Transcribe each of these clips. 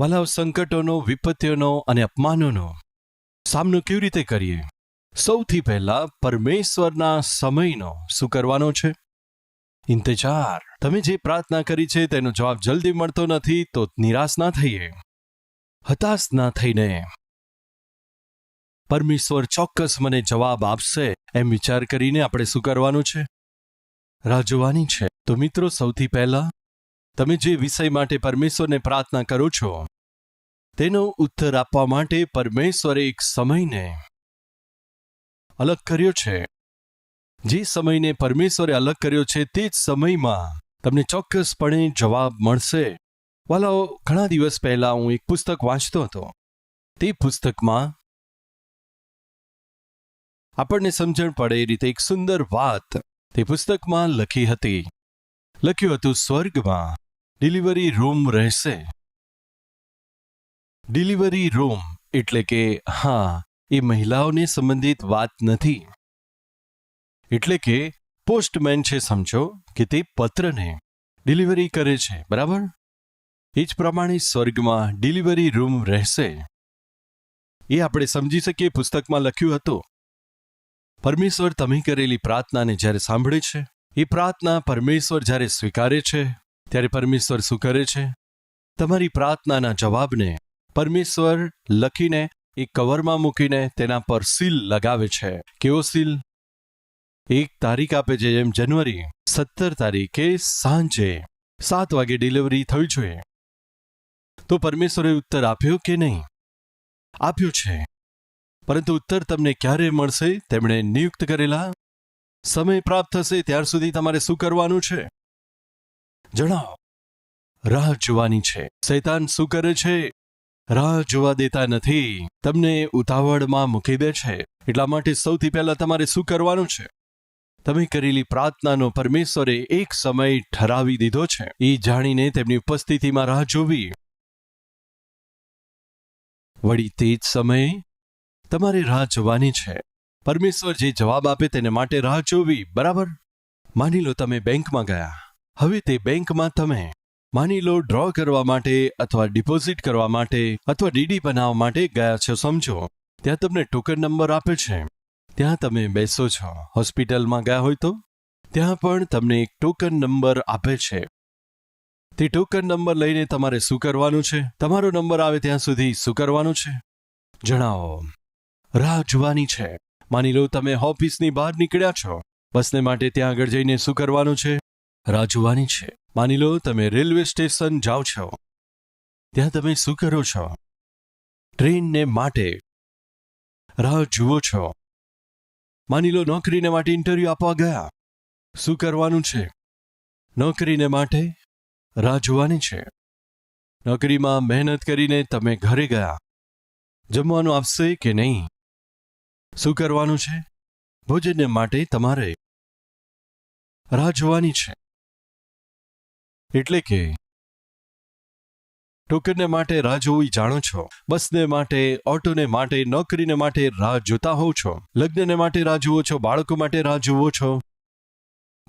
વાલાઓ, સંકટોનો, વિપત્તિઓનો અને અપમાનોનો સામનો કેવી રીતે કરીએ? સૌથી પહેલા પરમેશ્વરના સમયનો શું કરવાનો છે? ઇંતજાર. તમે જે પ્રાર્થના કરી છે તેનો જવાબ જલ્દી મળતો નથી તો નિરાશ ના થઈએ, હતાશ ના થઈને પરમેશ્વર ચોક્કસ મને જવાબ આપશે એમ વિચાર કરીને આપણે શું કરવાનું છે? રાહ જોવાની છે. તો મિત્રો, સૌથી પહેલા તમે જે વિષય માટે પરમેશ્વરને પ્રાર્થના કરો છો તેનો ઉત્તર આપવા માટે પરમેશ્વરે એક સમયને અલગ કર્યો છે. જે સમયને પરમેશ્વરે અલગ કર્યો છે તે જ સમયમાં તમને ચોક્કસપણે જવાબ મળશે. વાલાઓ, ઘણા દિવસ પહેલા હું એક પુસ્તક વાંચતો હતો. તે પુસ્તકમાં આપણને સમજણ પડે એ રીતે એક સુંદર વાત તે પુસ્તકમાં લખી હતી. લખ્યું હતું, સ્વર્ગમાં ડિલિવરી રૂમ રહેશે. ડિલિવરી રૂમ એટલે કે એ મહિલાઓને સંબંધિત વાત નથી. એટલે કે પોસ્ટમેન છે, સમજો કે તે પત્રને ડિલિવરી કરે છે, બરાબર? એ જ પ્રમાણે સ્વર્ગમાં ડિલિવરી રૂમ રહેશે. એ આપણે સમજી શકીએ પુસ્તકમાં લખ્યું હતું. પરમેશ્વર તમે કરેલી પ્રાર્થનાને જ્યારે સાંભળે છે, એ પ્રાર્થના પરમેશ્વર જ્યારે સ્વીકારે છે, ત્યારે પરમેશ્વર શું કરે છે? તમારી પ્રાર્થનાના જવાબને પરમેશ્વર લખીને એક કવરમાં મૂકીને તેના પર સીલ લગાવે છે. કેવો સીલ? એક તારીખ આપે છે, જેમ જાન્યુઆરી 17 તારીખે સાંજે 7 વાગે ડિલિવરી થવી જોઈએ. તો પરમેશ્વરે ઉત્તર આપ્યો કે નહીં? આપ્યો છે. પરંતુ ઉત્તર તમને ક્યારે મળશે? તેમણે નિયુક્ત કરેલા સમય પ્રાપ્ત થશે ત્યાર સુધી તમારે શું કરવાનું છે? જણાવો. રાહ જોવાની છે. શૈતાન શું કરે છે? રાહ જોવા દેતા નથી. તમને ઉતાવળમાં મૂકી દે છે. એટલા માટે સૌથી પહેલા તમારે શું કરવાનું છે? તમે કરેલી પ્રાર્થનાનો પરમેશ્વરે એક સમય ઠરાવી દીધો છે. એ જાણીને તેમની ઉપસ્થિતિમાં રાહ જોવી. વળી તે જ સમયે તમારે રાહ જોવાની છે. પરમેશ્વર જે જવાબ આપે તેને માટે રાહ જોવી, બરાબર? માની લો તમે બેંકમાં ગયા. હવે તે બેંકમાં તમે માની લો ડ્રો કરવા માટે અથવા ડિપોઝિટ કરવા માટે અથવા ડીડી બનાવવા માટે ગયા છો, સમજો. ત્યાં તમને ટોકન નંબર આપે છે. ત્યાં તમે બેસો છો. હોસ્પિટલમાં ગયા હોય તો ત્યાં પણ તમને એક ટોકન નંબર આપે છે. તે ટોકન નંબર લઈને તમારે શું કરવાનું છે? તમારો નંબર આવે ત્યાં સુધી શું કરવાનું છે? જણાવો. રાહ જોવાની છે. માની લો તમે ઓફિસની બહાર નીકળ્યા છો. બસને માટે ત્યાં આગળ જઈને શું કરવાનું છે? રાહ જોવાની છે. માની લો તમે રેલવે સ્ટેશન જાઓ છો. ત્યાં તમે શું કરો છો? ટ્રેનને માટે રાહ જુઓ છો. માની લો નોકરીને માટે ઇન્ટરવ્યૂ આપવા ગયા. શું કરવાનું છે? નોકરીને માટે રાહ જોવાની છે. નોકરીમાં મહેનત કરીને તમે ઘરે ગયા. જમવાનું આપશે કે નહીં? શું કરવાનું છે? ભોજનને માટે તમારે રાહ જોવાની છે. એટલે કે ટોકનને માટે રાહ જોવી જાણો છો. બસને માટે, ઓટોને માટે, નોકરીને માટે રાહ જોતા હોવ છો. લગ્નને માટે રાહ જુઓ છો. બાળકો માટે રાહ જુઓ છો.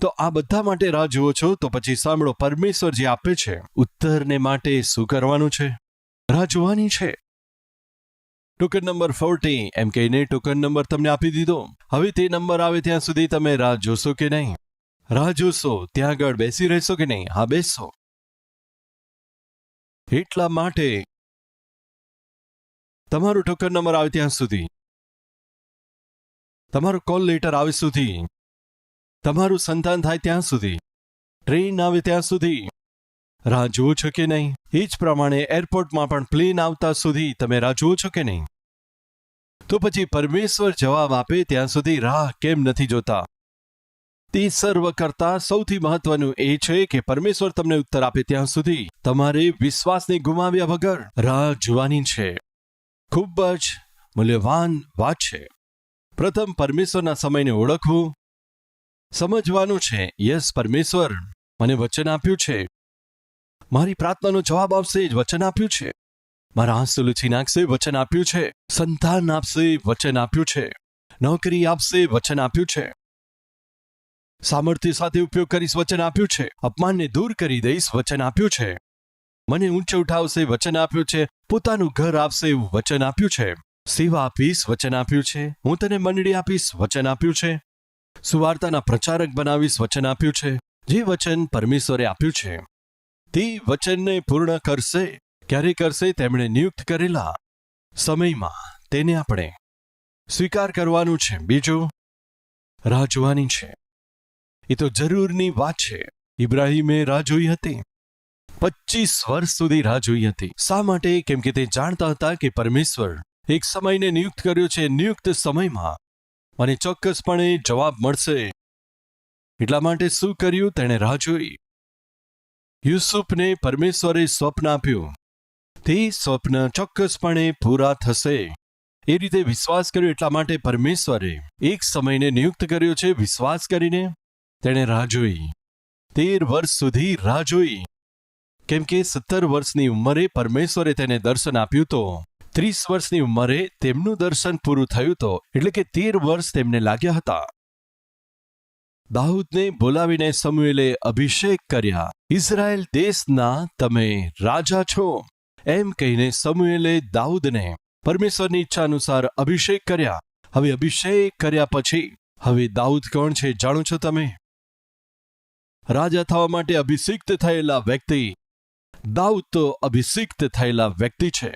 તો આ બધા માટે રાહ જુઓ છો. તો પછી સાંભળો, પરમેશ્વર જે આપે છે ઉત્તરને માટે શું કરવાનું છે? રાહ જોવાની છે. ટોકન નંબર 40 એમ કહીને ટોકન નંબર તમને આપી દીધો. હવે તે નંબર આવે ત્યાં સુધી તમે રાહ જોશો કે નહીં? રાહ જોશો. ત્યાં આગળ બેસી રહેશો કે નહીં? હા, બેસશો. એટલા માટે તમારો ટોકન નંબર આવે ત્યાં સુધી, તમારો કોલ લેટર આવે સુધી, તમારું સંતાન થાય ત્યાં સુધી, ટ્રેન આવે ત્યાં સુધી રાહ જુઓ છો કે નહીં? એ જ પ્રમાણે એરપોર્ટમાં પણ પ્લેન આવતા સુધી તમે રાહ જુઓ છો કે નહીં? તો પછી પરમેશ્વર જવાબ આપે ત્યાં સુધી રાહ કેમ નથી જોતા? તે સર્વ કરતા સૌથી મહત્વનું એ છે કે પરમેશ્વર તમને ઉત્તર આપે ત્યાં સુધી તમારે વિશ્વાસને ગુમાવ્યા વગર રાહ જોવાની છે. ખૂબ જ મૂલ્યવાન વાત છે. પ્રથમ પરમેશ્વરના સમયને ઓળખવું, સમજવાનું છે. યસ, પરમેશ્વર મને વચન આપ્યું છે. મારી પ્રાર્થનાનો જવાબ આપશે જ વચન આપ્યું છે. મારા આંસુ લૂછી નાખશે વચન આપ્યું છે. સંતાન આપશે વચન આપ્યું છે. નોકરી આપશે વચન આપ્યું છે. સામર્થ્ય સાથે ઉપયોગ કરીશ વચન આપ્યું છે. અપમાનને દૂર કરી દઈશ વચન આપ્યું છે. મને ઊંચે ઉઠાવશે વચન આપ્યું છે, પોતાનું ઘર આપશે એવું વચન આપ્યું છે, સેવા આપીશ વચન આપ્યું છે, હું તને મંડળી આપીશ વચન આપ્યું છે, સુવાર્તાના પ્રચારક બનાવીશ વચન આપ્યું છે. જે વચન પરમેશ્વરે આપ્યું છે તે વચનને પૂર્ણ કરશે. ક્યારે કરશે? તેમણે નિયુક્ત કરેલા સમયમાં તેને આપણે સ્વીકાર કરવાનું છે. બીજું, રાહ જોવાની છે. એ તો જરૂરની વાત છે. ઇબ્રાહીમે રાહ જોઈ હતી, 25 વર્ષ સુધી રાહ જોઈ હતી. શા માટે? કેમ કે તે જાણતા હતા કે પરમેશ્વર એક સમયને નિયુક્ત કર્યો છે. નિયુક્ત સમયમાં મને ચોક્કસપણે જવાબ મળશે. એટલા માટે શું કર્યું? તેણે રાહ જોઈ. યુસુફને પરમેશ્વરે સ્વપ્ન આપ્યું, તે સ્વપ્ન ચોક્કસપણે પૂરા થશે એ રીતે વિશ્વાસ કર્યો. એટલા માટે પરમેશ્વરે એક સમયને નિયુક્ત કર્યો છે. વિશ્વાસ કરીને તેણે રાહ જોઈ, 13 વર્ષ સુધી રાહ જોઈ. કેમ કે 17 વર્ષની ઉંમરે પરમેશ્વરે તેને દર્શન આપ્યું તો 30 વર્ષની ઉંમરે તેમનું દર્શન પૂરું થયું તો, એટલે કે 13 વર્ષ તેમને લાગ્યા હતા. દાઉદને બોલાવીને સમુએલે અભિષેક કર્યા. ઇઝરાયલ દેશના તમે રાજા છો એમ કહીને સમુએલે દાઉદને પરમેશ્વરની ઈચ્છા અનુસાર અભિષેક કર્યા. હવે અભિષેક કર્યા પછી હવે દાઉદ કોણ છે જાણો છો તમે? રાજા થવા માટે અભિષિક્ત થયેલા વ્યક્તિ દાઉદ તો અભિષિક્ત થયેલા વ્યક્તિ છે.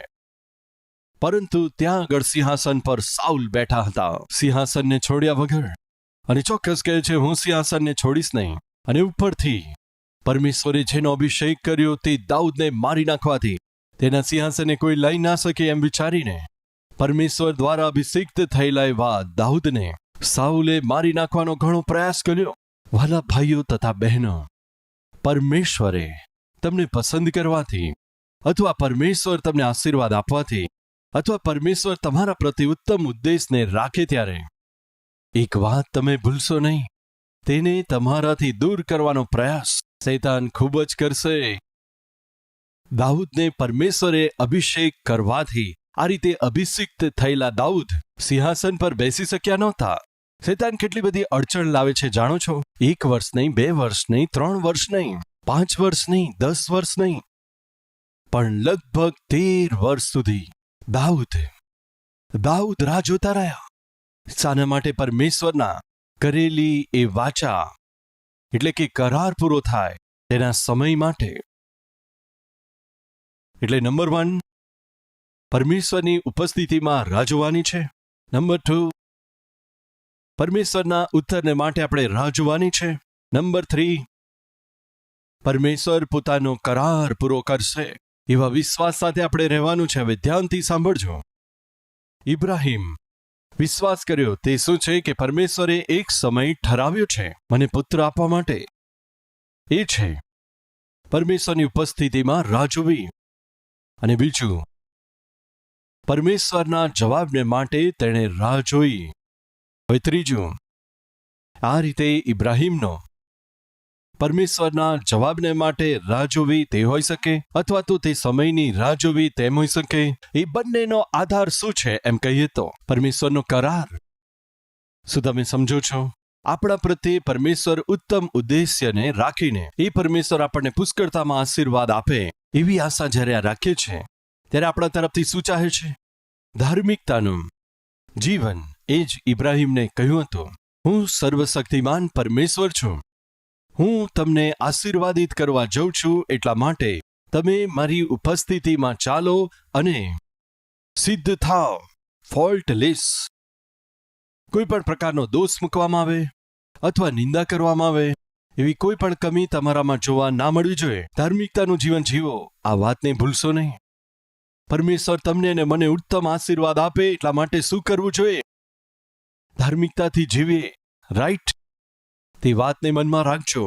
પરંતુ ત્યાં આગળ સિંહાસન પર સાઉલ બેઠા હતા, સિંહાસનને છોડ્યા વગર. અને ચોક્કસ કહે છે, હું સિંહાસનને છોડીશ નહીં. અને ઉપરથી પરમેશ્વરે જેનો અભિષેક કર્યો તે દાઉદને મારી નાખવાથી તેના સિંહાસને કોઈ લઈ ના શકે એમ વિચારીને પરમેશ્વર દ્વારા અભિષિક્ત થયેલા એવા દાઉદને સાઉલે મારી નાખવાનો ઘણો પ્રયાસ કર્યો. વાલા ભાઈઓ તથા બહેનો, પરમેશ્વરે તમને પસંદ કરવાથી અથવા પરમેશ્વર તમને આશીર્વાદ આપવાથી અથવા પરમેશ્વર તમારા પ્રતિ ઉત્તમ ઉદ્દેશને રાખે ત્યારે એક વાત તમે ભૂલશો નહીં, તેને તમારાથી દૂર કરવાનો પ્રયાસ શૈતાન ખૂબ જ કરશે. દાઉદને પરમેશ્વરે અભિષેક કરવાથી આ રીતે અભિષિક્ત થયેલા દાઉદ સિંહાસન પર બેસી શક્યા નહોતા. શૈતાન કેટલી બધી અડચણ લાવે છે જાણો છો? 1 વર્ષ નહીં, 2 વર્ષ નહીં, 3 વર્ષ નહીં, 5 વર્ષ નહીં, 10 વર્ષ નહીં, પણ લગભગ 13 વર્ષ સુધી દાઉદ રાહ જોતા રહ્યા. શાના માટે? પરમેશ્વરના કરેલી એ વાચા એટલે કે કરાર પૂરો થાય તેના સમય માટે. એટલે નંબર 1, પરમેશ્વરની ઉપસ્થિતિમાં રાહ જોવાની છે. નંબર 2, પરમેશ્વરના ઉત્તરને માટે આપણે રાહ જોવાની છે. નંબર 3, પરમેશ્વર પોતાનો કરાર પૂરો કરશે એવા વિશ્વાસ સાથે આપણે રહેવાનું છે. હવે ધ્યાનથી સાંભળજો. ઇબ્રાહીમ વિશ્વાસ કર્યો. તે શું છે કે પરમેશ્વરે એક સમય ઠરાવ્યો છે મને પુત્ર આપવા માટે. એ છે પરમેશ્વરની ઉપસ્થિતિમાં રાહ જોવી. અને બીજું, પરમેશ્વરના જવાબને માટે તેણે રાહ જોઈ. હવે ત્રીજું, આ રીતે ઇબ્રાહીમનો પરમેશ્વરના જવાબને માટે રાહ જોવી તે હોઈ શકે અથવા તો તે સમયની રાહ જોવી તેમ હોઈ શકે. એ બંનેનો આધાર શું છે એમ કહીએ તો પરમેશ્વરનો કરાર. શું તમે સમજો છો? આપણા પ્રત્યે પરમેશ્વર ઉત્તમ ઉદ્દેશ્યને રાખીને એ પરમેશ્વર આપણને પુષ્કળતામાં આશીર્વાદ આપે એવી આશા જ્યારે રાખીએ છીએ ત્યારે આપણા તરફથી શું ચાહે છે? ધાર્મિકતાનું જીવન. એ જ ઇબ્રાહીમને કહ્યું હતું, હું સર્વશક્તિમાન પરમેશ્વર છું, હું તમને આશીર્વાદિત કરવા જઉં છું, એટલા માટે તમે મારી ઉપસ્થિતિમાં ચાલો અને સિદ્ધ થાઓ, ફોલ્ટલેસ. કોઈ પણ પ્રકારનો દોષ મૂકવામાં આવે અથવા નિંદા કરવામાં આવે એવી કોઈ પણ કમી તમારામાં જોવા ના મળવી જોઈએ. ધાર્મિકતાનું જીવન જીવો, આ વાતને ભૂલશો નહીં. પરમેશ્વર તમને અને મને ઉત્તમ આશીર્વાદ આપે એટલા માટે શું કરવું જોઈએ? ધાર્મિકતાથી જીવીએ, રાઈટ? તે વાતને મનમાં રાખજો.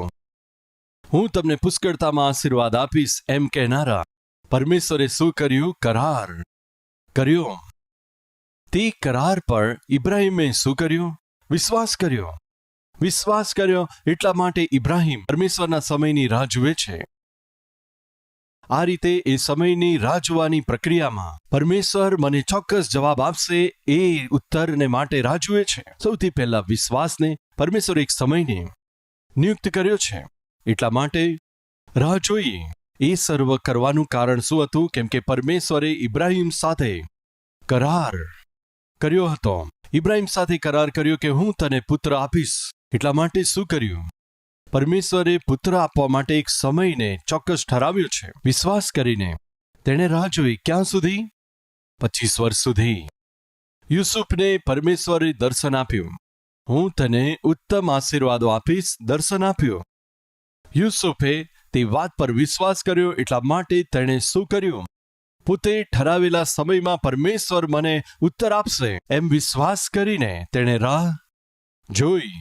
હું તમને પુષ્કળતામાં આશીર્વાદ આપીશ એમ કહેનારા પરમેશ્વરે શું કર્યું? કરાર કર્યો. તે કરાર પર ઇબ્રાહીમે શું કર્યું? વિશ્વાસ કર્યો. વિશ્વાસ કર્યો એટલા માટે ઇબ્રાહીમ પરમેશ્વરના સમયની રાહ જુએ છે. આ રીતે એ સમયની રાહ જોવાની પ્રક્રિયામાં પરમેશ્વર મને ચોક્કસ જવાબ આપશે એ ઉત્તરને માટે રાહ જુએ છે. સૌથી પહેલા વિશ્વાસને પરમેશ્વર એક સમયને નિયુક્ત કર્યો છે એટલા માટે રાહ જોઈએ. એ સર્વ કરવાનું કારણ શું હતું? કેમ કે પરમેશ્વરે ઇબ્રાહિમ સાથે કરાર કર્યો હતો. ઇબ્રાહિમ સાથે કરાર કર્યો કે હું તને પુત્ર આપીશ. એટલા માટે શું કર્યું? પરમેશ્વરે પુત્ર આપવા માટે એક સમયને ચોક્કસ ઠરાવ્યો છે. વિશ્વાસ કરીને તેણે રાહ જોઈ. ક્યાં સુધી? 25 વર્ષ સુધી. યુસુફને પરમેશ્વરે દર્શન આપ્યું. હું તને ઉત્તમ આશીર્વાદો આપીશ. દર્શન આપ્યું. યુસુફે તે વાત પર વિશ્વાસ કર્યો. એટલા માટે તેણે શું કર્યું? પોતે ઠરાવેલા સમયમાં પરમેશ્વર મને ઉત્તર આપશે એમ વિશ્વાસ કરીને તેણે રાહ જોઈ.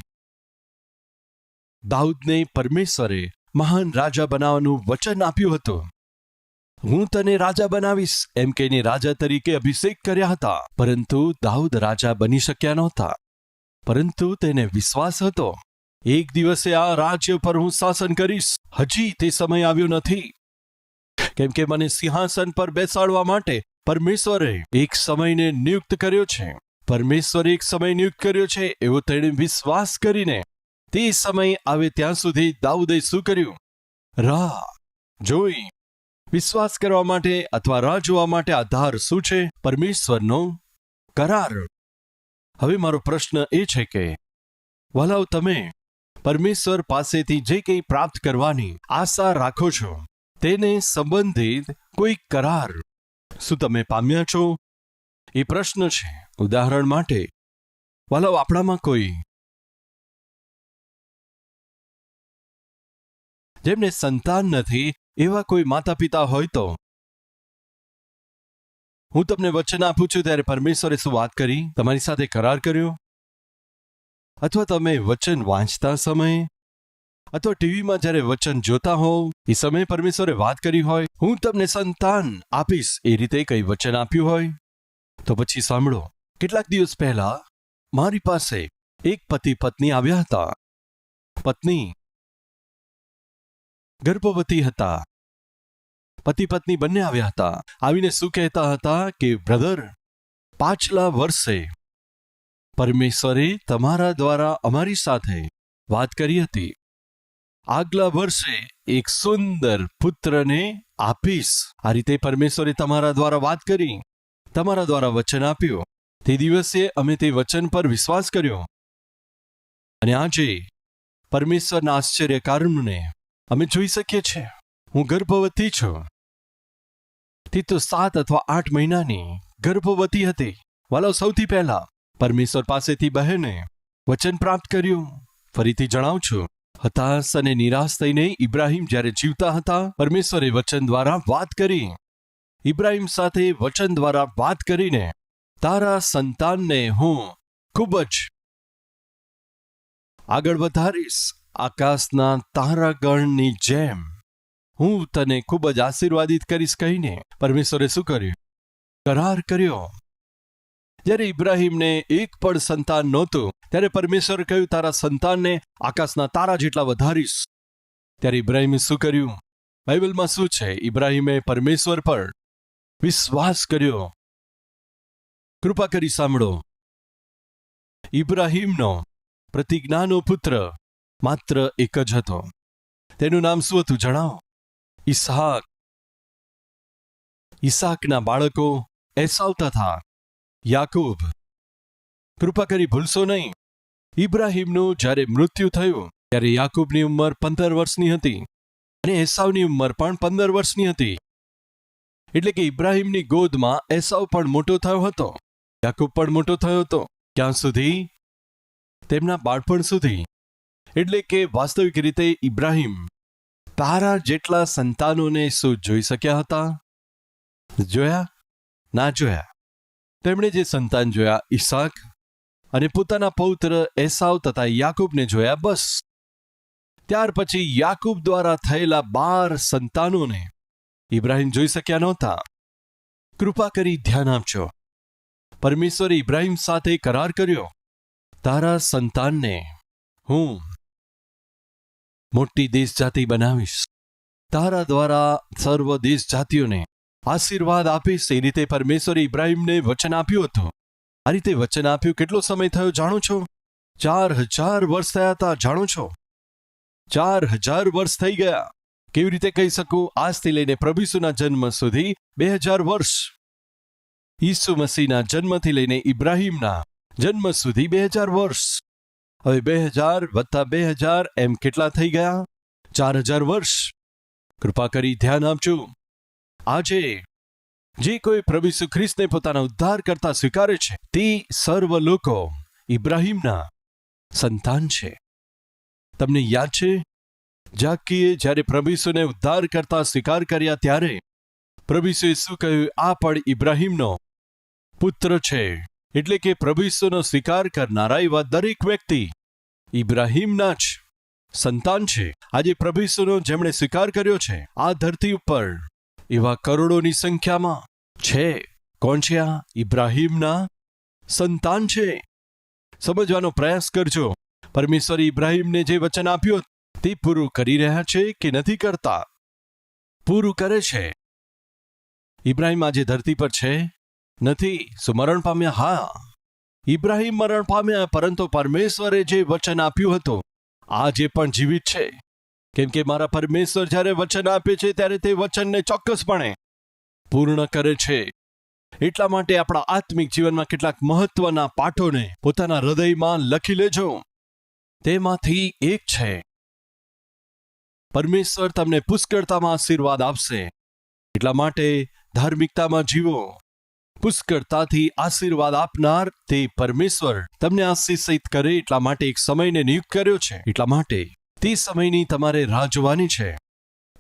દાઉદને પરમેશ્વરે મહાન રાજા બનાવવાનું વચન આપ્યું હતું. હું તને રાજા બનાવીશ એમ કહીને રાજા તરીકે અભિષેક કર્યા હતા. પરંતુ દાઉદ રાજા બની શક્યા નહોતા. પરંતુ તેને વિશ્વાસ હતો, એક દિવસે આ રાજ્ય પર હું શાસન કરીશ. હજી તે સમય આવ્યો નથી, કેમ કે મને સિંહાસન પર બેસાડવા માટે પરમેશ્વરે એક સમયને નિયુક્ત કર્યો છે. પરમેશ્વરે એક સમય નિયુક્ત કર્યો છે એવો તેણે વિશ્વાસ કરીને તે સમય આવે ત્યાં સુધી દાઉદે શું કર્યું? રાહ જોઈ. વિશ્વાસ કરવા માટે અથવા રાહ જોવા માટે આધાર શું છે? પરમેશ્વરનો કરાર. હવે મારો પ્રશ્ન એ છે કે વહાલાઓ, તમે પરમેશ્વર પાસેથી જે કંઈ પ્રાપ્ત કરવાની આશા રાખો છો તેને સંબંધિત કોઈ કરાર શું તમે પામ્યા છો? એ પ્રશ્ન છે. ઉદાહરણ માટે વહાલાઓ, આપણામાં કોઈ જેમને સંતાન નથી એવા કોઈ માતા પિતા હોય તો હું તમને વચન આપું છું ત્યારે પરમેશ્વરે શું વાત કરી? તમારી સાથે કરાર કર્યો? અથવા તમે વચન વાંચતા સમયે અથવા ટીવીમાં જ્યારે વચન જોતા હોવ એ સમયે પરમેશ્વરે વાત કરી હોય, હું તમને સંતાન આપીશ, એ રીતે કંઈ વચન આપ્યું હોય? તો પછી સાંભળો. કેટલાક દિવસ પહેલા મારી પાસે એક પતિ પત્ની આવ્યા હતા. પત્ની ગર્ભવતી હતા. પતિ પત્ની બંને આવ્યા હતા. આવીને શું કહેતા હતા કે બ્રધર, પાછલા વર્ષે પરમેશ્વરે તમારા દ્વારા અમારી સાથે વાત કરી હતી. આગલા વર્ષે એક સુંદર પુત્રને આપીશ. આ રીતે પરમેશ્વરે તમારા દ્વારા વાત કરી, તમારા દ્વારા વચન આપ્યું. તે દિવસે અમે તે વચન પર વિશ્વાસ કર્યો અને આજે પરમેશ્વરના આશ્ચર્ય કારણને અમે જોઈ શકીએ છીએ. હું ગર્ભવતી છું. તે તો 7 અથવા 8 મહિનાની ગર્ભવતી હતી. વાલો, સૌથી પહેલા પરમેશ્વર પાસેથી બહેને વચન પ્રાપ્ત કર્યું. ફરીથી જણાવું છું, હતાશ અને નિરાશ થઈને ઇબ્રાહિમ જ્યારે જીવતા હતા, પરમેશ્વરે વચન દ્વારા વાત કરી. ઇબ્રાહિમ સાથે વચન દ્વારા વાત કરીને તારા સંતાનને હું ખૂબ જ આગળ વધારીશ. આકાશના તારાગણની જેમ હું તને ખૂબ જ આશીર્વાદિત કરીશ કહીને પરમેશ્વરે શું કર્યું? કરાર કર્યો. જ્યારે ઇબ્રાહિમને એક પણ સંતાન નહોતું ત્યારે પરમેશ્વરે કહ્યું, તારા સંતાનને આકાશના તારા જેટલા વધારીશ. ત્યારે ઇબ્રાહિમે શું કર્યું? બાઇબલમાં શું છે? ઇબ્રાહિમે પરમેશ્વર પર વિશ્વાસ કર્યો. કૃપા કરી સાંભળો. ઇબ્રાહિમનો પ્રતિજ્ઞાનો પુત્ર માત્ર એક જ હતો. તેનું નામ શું હતું જણાવો? ઈસાક. ઈસાકના બાળકો એસાવ તથા યાકૂબ. કૃપા કરી ભૂલશો નહીં, ઇબ્રાહિમનું જ્યારે મૃત્યુ થયું ત્યારે યાકૂબની ઉંમર 15 વર્ષની હતી અને એસાવની ઉંમર પણ 15 વર્ષની હતી. એટલે કે ઇબ્રાહિમની ગોદમાં એસાવ પણ મોટો થયો હતો, યાકૂબ પણ મોટો થયો હતો. ક્યાં સુધી? તેમના બાળપણ સુધી. એટલે કે વાસ્તવિક રીતે ઇબ્રાહિમ તારા જેટલા સંતાનોને શું જોઈ શક્યા હતા? જોયા? ના જોયા. તેમણે જે સંતાન જોયા ઈસાક અને પોતાના પૌત્ર એસાવ તથા યાકૂબને જોયા, બસ. ત્યાર પછી યાકૂબ દ્વારા થયેલા 12 સંતાનોને ઇબ્રાહિમ જોઈ શક્યા નહોતા. કૃપા કરી ધ્યાન આપજો. પરમેશ્વરે ઇબ્રાહિમ સાથે કરાર કર્યો, તારા સંતાનને હું મોટી દેશ જાતિ બનાવીશ, તારા દ્વારા સર્વ દેશ જાતિઓને આશીર્વાદ આપીશ. એ રીતે પરમેશ્વરે ઇબ્રાહિમને વચન આપ્યું હતું. આ રીતે વચન આપ્યું. કેટલો સમય થયો જાણો છો? 4000 વર્ષ થયા હતા. જાણો છો? 4000 વર્ષ થઈ ગયા. કેવી રીતે કહી શકું? આજથી લઈને પ્રભુ ઈસુના જન્મ સુધી 2000 વર્ષ. ઈસુ મસીહના જન્મથી લઈને ઇબ્રાહીમના જન્મ સુધી 2000 વર્ષ. હવે 2000 વત્તા 2000 એમ કેટલા થઈ ગયા? 4000 વર્ષ. કૃપા કરી ધ્યાન આપજો. આજે જે કોઈ પ્રભુ ઈસુ ખ્રિસ્તને પોતાના ઉદ્ધાર કરતા સ્વીકારે છે તે સર્વ લોકો ઇબ્રાહીમના સંતાન છે. તમને યાદ છે જાકીએ જ્યારે પ્રભુ ઈસુને ઉદ્ધાર કરતા સ્વીકાર કર્યા ત્યારે પ્રભુ ઈસુએ શું કહ્યું? આ પણ ઇબ્રાહીમનો પુત્ર છે. એટલે કે પ્રભુ ઈસુનો સ્વીકાર કરનારા એવા દરેક વ્યક્તિ ઇબ્રાહીમના જ સંતાન છે. આજે પ્રભુ ઈસુનો જેમણે સ્વીકાર કર્યો છે આ ધરતી ઉપર એવા કરોડોની સંખ્યામાં છે. કોણ છે આ? ઇબ્રાહીમના સંતાન છે. સમજવાનો પ્રયાસ કરજો. પરમેશ્વરે ઇબ્રાહીમને જે વચન આપ્યું તે પૂરું કરી રહ્યા છે કે નથી કરતા? પૂરું કરે છે. ઇબ્રાહીમ આજે ધરતી પર છે? નથી. શું મરણ પામ્યા? હા, ઇબ્રાહીમ મરણ પામ્યા, પરંતુ પરમેશ્વરે જે વચન આપ્યું હતું આજે પણ જીવિત છે. કેમ કે મારા પરમેશ્વર જ્યારે વચન આપે છે ત્યારે તે વચનને ચોક્કસપણે પૂર્ણ કરે છે. એટલા માટે આપણા આત્મિક જીવનમાં કેટલાક મહત્વના પાઠોને પોતાના હૃદયમાં લખી લેજો. તેમાંથી એક છે પરમેશ્વર તમને પુષ્કળતામાં આશીર્વાદ આપશે. એટલા માટે ધાર્મિકતામાં જીવો. પુષ્કળતાથી આશીર્વાદ આપનાર તે પરમેશ્વર તમને આશીષિત કરે એટલા માટે એક સમયને નિયુક્ત કર્યો છે. એટલા માટે તે સમયની તમારે રાહ જોવાની છે.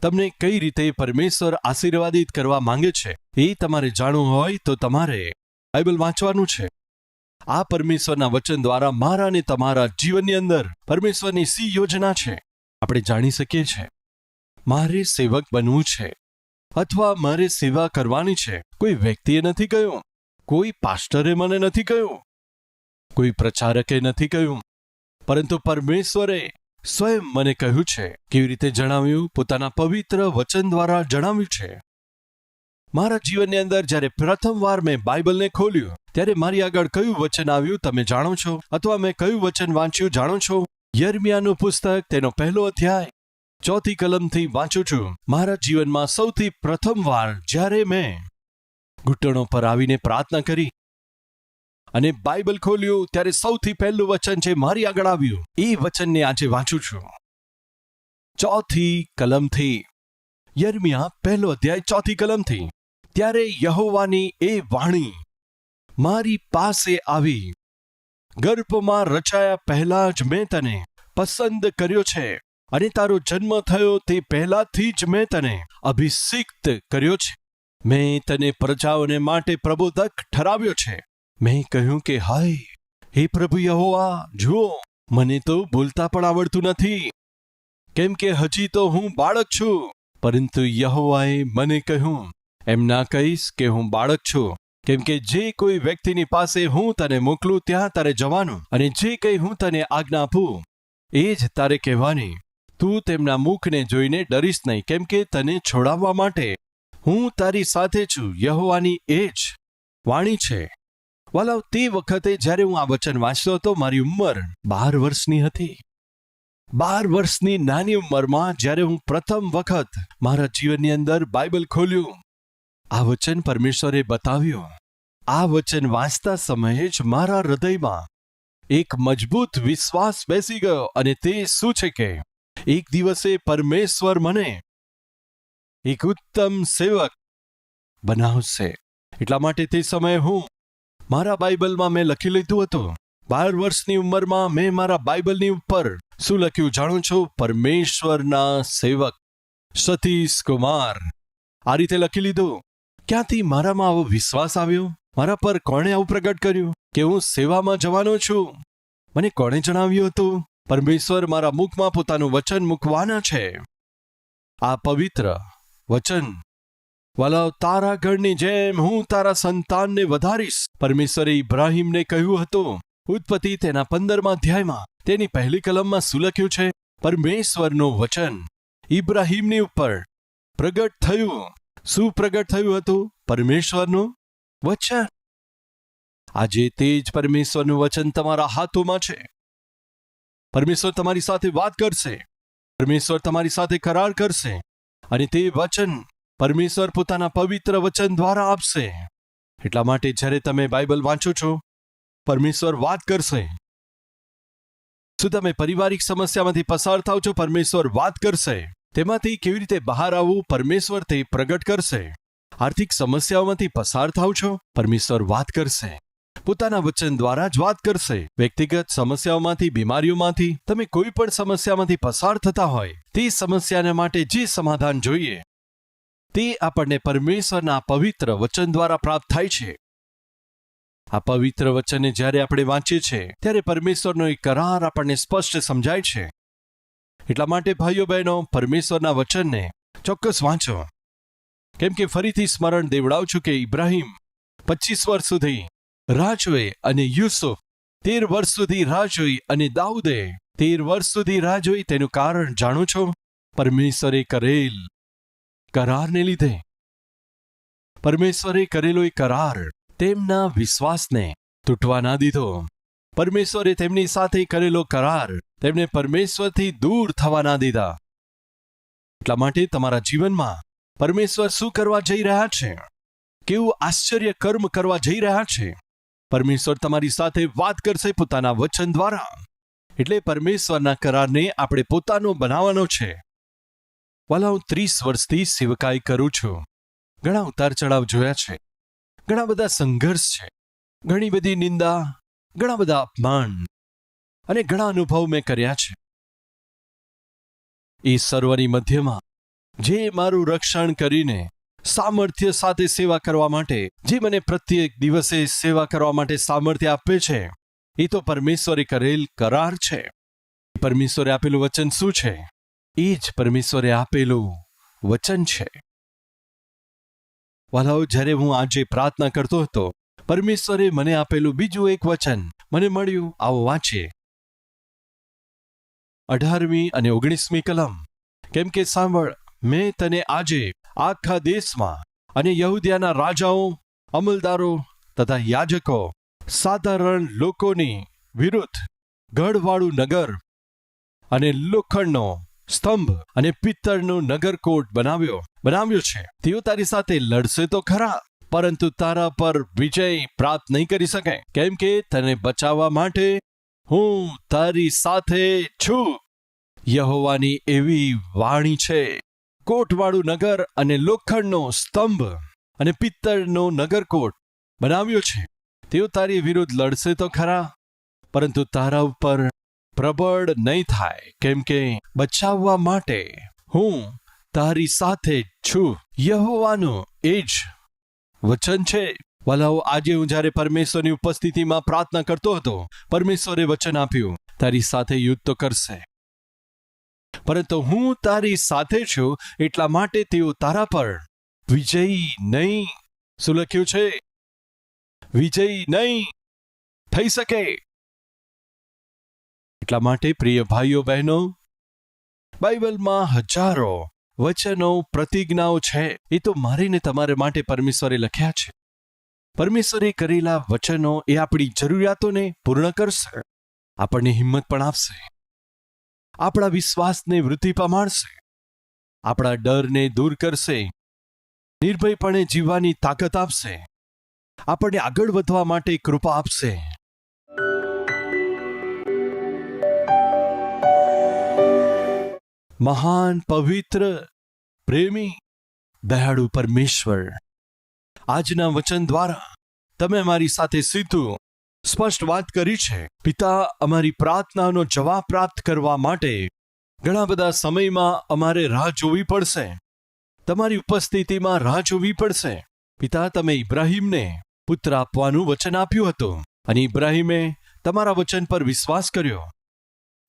તમને કઈ રીતે પરમેશ્વર આશીર્વાદિત કરવા માંગે છે એ તમારે જાણવું હોય તો તમારે બાઇબલ વાંચવાનું છે. આ પરમેશ્વરના વચન દ્વારા મારા અને તમારા જીવનની અંદર પરમેશ્વરની સી યોજના છે આપણે જાણી શકીએ છીએ. મારે સેવક બનવું છે અથવા મારે સેવા કરવાની છે. કોઈ વ્યક્તિએ નથી કહ્યું, કોઈ પાસ્ટરે મને નથી કહ્યું, કોઈ પ્રચારકે નથી કહ્યું, પરંતુ પરમેશ્વરે સ્વયં મને કહ્યું છે. કેવી રીતે જણાવ્યું? પોતાના પવિત્ર વચન દ્વારા જણાવ્યું છે. મારા જીવનની અંદર જ્યારે પ્રથમવાર મેં બાઇબલને ખોલ્યું ત્યારે મારી આગળ કયું વચન આવ્યું તમે જાણો છો? અથવા મેં કયું વચન વાંચ્યું જાણો છો? યર્મિયાનું પુસ્તક તેનો 1 અધ્યાય 4 કલમથી વાંચું છું. મારા જીવનમાં સૌથી પ્રથમવાર જ્યારે મેં ઘૂંટણો પર આવીને પ્રાર્થના કરી અને બાઇબલ ખોલ્યું ત્યારે સૌથી પહેલું વચન જે મારી આગળ આવ્યું એ વચનને આજે વાંચું છું. 4 કલમથી. યર્મિયા 1 અધ્યાય 4 કલમથી. ત્યારે યહોવાની એ વાણી મારી પાસે આવી, ગર્ભમાં રચાયા પહેલા જ મેં તને પસંદ કર્યો છે અને તારો જન્મ થયો તે પહેલાથી જ મેં તને અભિષિક્ત કર્યો છે. મેં તને પ્રજાઓને માટે પ્રબોધક ઠરાવ્યો છે. મેં કહ્યું કે હાય હે પ્રભુ યહોવા, જુઓ મને તો બોલતા પણ આવડતું નથી, કેમ કે હજી તો હું બાળક છું. પરંતુ યહોવાએ મને કહ્યું, એમ ના કહીશ કે હું બાળક છું, કેમ કે જે કોઈ વ્યક્તિની પાસે હું તને મોકલું ત્યાં તારે જવાનું અને જે કંઈ હું તને આજ્ઞા આપું એ જ તારે કહેવાની. તું તેમના મુખને જોઈને ડરીશ નહીં, કેમ કે તને છોડાવવા માટે હું તારી સાથે છું. યહોવાની એ જ વાણી છે. વાલાવ, તે વખતે જ્યારે હું આ વચન વાંચતો હતો મારી ઉંમર 12 વર્ષની હતી. 12 વર્ષની નાની ઉંમરમાં જ્યારે હું પ્રથમ વખત મારા જીવનની અંદર બાઇબલ ખોલ્યું, આ વચન પરમેશ્વરે બતાવ્યું. આ વચન વાંચતા સમયે જ મારા હૃદયમાં એક મજબૂત વિશ્વાસ બેસી ગયો. અને તે શું છે કે એક દિવસે પરમેશ્વર મને એક ઉત્તમ સેવક બનાવશે. એટલા માટે તે સમયે હું મારા બાઇબલમાં મેં લખી લીધું હતું. 12 વર્ષની ઉંમરમાં મેં મારા બાઇબલની ઉપર શું લખ્યું જાણો છો? પરમેશ્વરના સેવક સતીશ કુમાર. આ રીતે લખી લીધું. ક્યાંથી મારામાં આવો વિશ્વાસ આવ્યો? મારા પર કોણે આવું પ્રગટ કર્યું કે હું સેવામાં જવાનો છું? મને કોણે જણાવ્યું હતું? પરમેશ્વર મારા મુખમાં પોતાનું વચન મૂકવાના છે. આ પવિત્ર વચન, વાલાવ, તારા ઘરની જેમ હું તારા સંતાનને વધારીશ. પરમેશ્વરે ઇબ્રાહીમને કહ્યું હતું. ઉત્પત્તિ તેના 15મા અધ્યાયમાં તેની 1 કલમમાં શું લખ્યું છે? પરમેશ્વરનું વચન ઇબ્રાહીમની ઉપર પ્રગટ થયું. શું પ્રગટ થયું હતું? પરમેશ્વરનું વચન. આજે તે જ પરમેશ્વરનું વચન તમારા હાથોમાં છે. પરમેશ્વર તમારી સાથે વાત કરશે. પરમેશ્વર તમારી સાથે કરાર કરશે. અને તે વચન પરમેશ્વર પોતાના પવિત્ર વચન દ્વારા આપશે. એટલા માટે જ્યારે તમે બાઇબલ વાંચો છો, પરમેશ્વર વાત કરશે. શું તમે પારિવારિક સમસ્યામાંથી પસાર થાવ છો? પરમેશ્વર વાત કરશે. તેમાંથી કેવી રીતે બહાર આવવું? પરમેશ્વર તે પ્રગટ કરશે. આર્થિક સમસ્યાઓમાંથી પસાર થાવ છો? પરમેશ્વર વાત કરશે. પોતાના વચન દ્વારા જ વાત કરશે. વ્યક્તિગત સમસ્યાઓમાંથી, બીમારીઓમાંથી, તમે કોઈ પણ સમસ્યામાંથી પસાર થતા હોય, તે સમસ્યાને માટે જે સમાધાન જોઈએ તે આપણને પરમેશ્વરના પવિત્ર વચન દ્વારા પ્રાપ્ત થાય છે. આ પવિત્ર વચનને જ્યારે આપણે વાંચીએ છીએ ત્યારે પરમેશ્વરનો એક કરાર આપણને સ્પષ્ટ સમજાય છે. એટલા માટે ભાઈઓ બહેનો, પરમેશ્વરના વચનને ચોક્કસ વાંચો. કેમ કે ફરીથી સ્મરણ દેવડાવું છું કે ઇબ્રાહિમ 25 વર્ષ સુધી રાહ જોઈ અને યુસુફ 13 વર્ષ સુધી રાહ જોઈ અને દાઉદે 13 વર્ષ સુધી રાહ જોઈ. તેનું કારણ જાણો છો? પરમેશ્વરે કરેલ કરારને લીધે. પરમેશ્વરે કરેલો એ કરાર તેમના વિશ્વાસને તૂટવા ના દીધો. પરમેશ્વરે તેમની સાથે કરેલો કરાર તેમને પરમેશ્વરથી દૂર થવા ના દીધા. એટલા માટે તમારા જીવનમાં પરમેશ્વર શું કરવા જઈ રહ્યા છે? કેવું આશ્ચર્ય કર્મ કરવા જઈ રહ્યા છે? પરમેશ્વર તમારી સાથે વાત કરશે પોતાના વચન દ્વારા. એટલે પરમેશ્વરના કરારને આપણે પોતાનો બનાવવાનો છે. વાલા, હું 30 વર્ષથી સેવકાઈ કરું છું. ઘણા ઉતાર ચઢાવ જોયા છે, ઘણા બધા સંઘર્ષ છે, ઘણી બધી નિંદા, ઘણા બધા અપમાન અને ઘણા અનુભવ મેં કર્યા છે. એ સર્વની મધ્યમાં જે મારું રક્ષણ કરીને સામર્થ્ય સાથે સેવા કરવા માટે, જે મને પ્રત્યેક દિવસે સેવા કરવા માટે સામર્થ્ય આપે છે, એ તો પરમેશ્વરે કરેલ કરાર છે. પરમેશ્વરે આપેલું વચન શું છે? એ જ પરમેશ્વરે આપેલું વચન છે. વાલાઓ, જ્યારે હું આજે પ્રાર્થના કરતો હતો, પરમેશ્વરે મને આપેલું બીજું એક વચન મને મળ્યું. આવો વાંચીએ 18મી અને 19મી કલમ. કેમ કે સાંભળ, મેં તને આજે આખા દેશમાં અને યહૂદિયાના રાજાઓ, અમલદારો તથા યાજકો, સાધારણ લોકોની વિરુદ્ધ ગઢવાળું નગર અને લોખંડનો સ્તંભ અને પિત્તળનું નગરકોટ બનાવ્યો છે. તેઓ તારી સાથે લડશે તો ખરા, પરંતુ તારા પર વિજય પ્રાપ્ત નહીં કરી શકે. કેમ કે તને બચાવવા માટે હું તારી સાથે છું. યહોવાની એવી વાણી છે. કોટવાળું નગર અને લોખંડનો સ્તંભ અને પિત્તળનો નગરકોટ બનાવ્યો છે. તેઓ તારી વિરુદ્ધ લડશે તો ખરા, પરંતુ તારા ઉપર પ્રબળ નહીં થાય. કેમ કે બચાવવા માટે હું તારી સાથે જ છું. યહોવાનું એ જ વચન છે. વાલાઓ, આજે હું જ્યારે પરમેશ્વરની ઉપસ્થિતિમાં પ્રાર્થના કરતો હતો, પરમેશ્વરે વચન આપ્યું, તારી સાથે યુદ્ધ તો કરશે, પરંતુ હું તારી સાથે છું. એટલા માટે તેઓ તારા પર વિજયી નહીં. શું લખ્યું છે? વિજયી નહીં થઈ શકે. એટલા માટે પ્રિય ભાઈઓ બહેનો, બાઇબલમાં હજારો વચનો, પ્રતિજ્ઞાઓ છે. એ તો મારે ને તમારે માટે પરમેશ્વરે લખ્યા છે. પરમેશ્વરે કરેલા વચનો એ આપણી જરૂરિયાતોને પૂર્ણ કરશે, આપણને હિંમત પણ આપશે, આપણા વિશ્વાસને વૃદ્ધિ પામશે, આપણા ડરને દૂર કરશે, નિર્ભયપણે જીવવાની તાકાત આપશે, આપણને આગળ વધવા માટે કૃપા આપશે. મહાન, પવિત્ર, પ્રેમી, દયાળુ પરમેશ્વર, આજના વચન દ્વારા તમે અમારી સાથે સીધું સ્પષ્ટ વાત કરી છે. પિતા, અમારી પ્રાર્થનાનો જવાબ પ્રાપ્ત કરવા માટે ઘણા બધા સમયમાં અમારે રાહ જોવી પડશે, તમારી ઉપસ્થિતિમાં રાહ જોવી પડશે. પિતા, તમે ઇબ્રાહિમને પુત્ર આપવાનું વચન આપ્યું હતું અને ઇબ્રાહિમે તમારા વચન પર વિશ્વાસ કર્યો.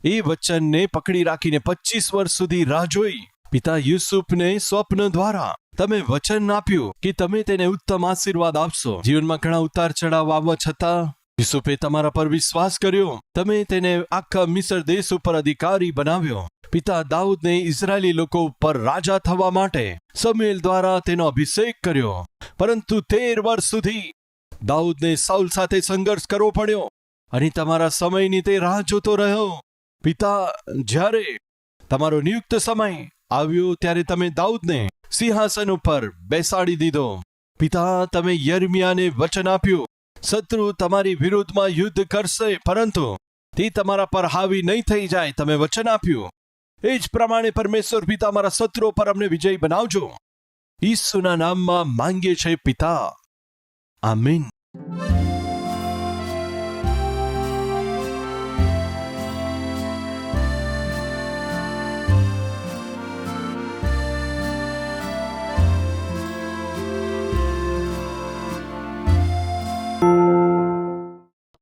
એ વચનને પકડી રાખીને 25 વર્ષ સુધી રાહ જોઈ. પિતા, યુસુફને સ્વપ્ન દ્વારા તમે વચન આપ્યું કે તમે તેને ઉત્તમ આશીર્વાદ આપશો. જીવનમાં ઘણા ઉતાર ચઢાવ આવવા છતાં યુસુફે તમારા પર વિશ્વાસ કર્યો. તમે તેને આખા મિસ્ર દેશ ઉપર અધિકારી બનાવ્યો. પિતા, દાઉદને ઇઝરાયેલી લોકો ઉપર રાજા થવા માટે શમૂએલ દ્વારા તેનો અભિષેક કર્યો, પરંતુ 13 વર્ષ સુધી દાઉદને સાઉલ સાથે સંઘર્ષ કરવો પડ્યો અને તમારા સમયની તે રાહ જોતો રહ્યો. પિતા, જ્યારે તમારો નિયુક્ત સમય આવ્યો ત્યારે તમે દાઉદને સિંહાસન ઉપર બેસાડી દીધો. પિતા, તમે યર્મિયાને વચન આપ્યું, શત્રુ તમારી વિરુદ્ધમાં યુદ્ધ કરશે, પરંતુ તે તમારા પર હાવી નહીં થઈ જાય. તમે વચન આપ્યું, એ જ પ્રમાણે પરમેશ્વર પિતા મારા શત્રુઓ પર અમને વિજય બનાવજો. ઈસુના નામમાં માંગીએ છે પિતા, આમીન.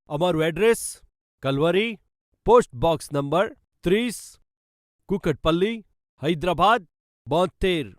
અમારું address Calvary, post box number 30, Kukatpally, Hyderabad 72.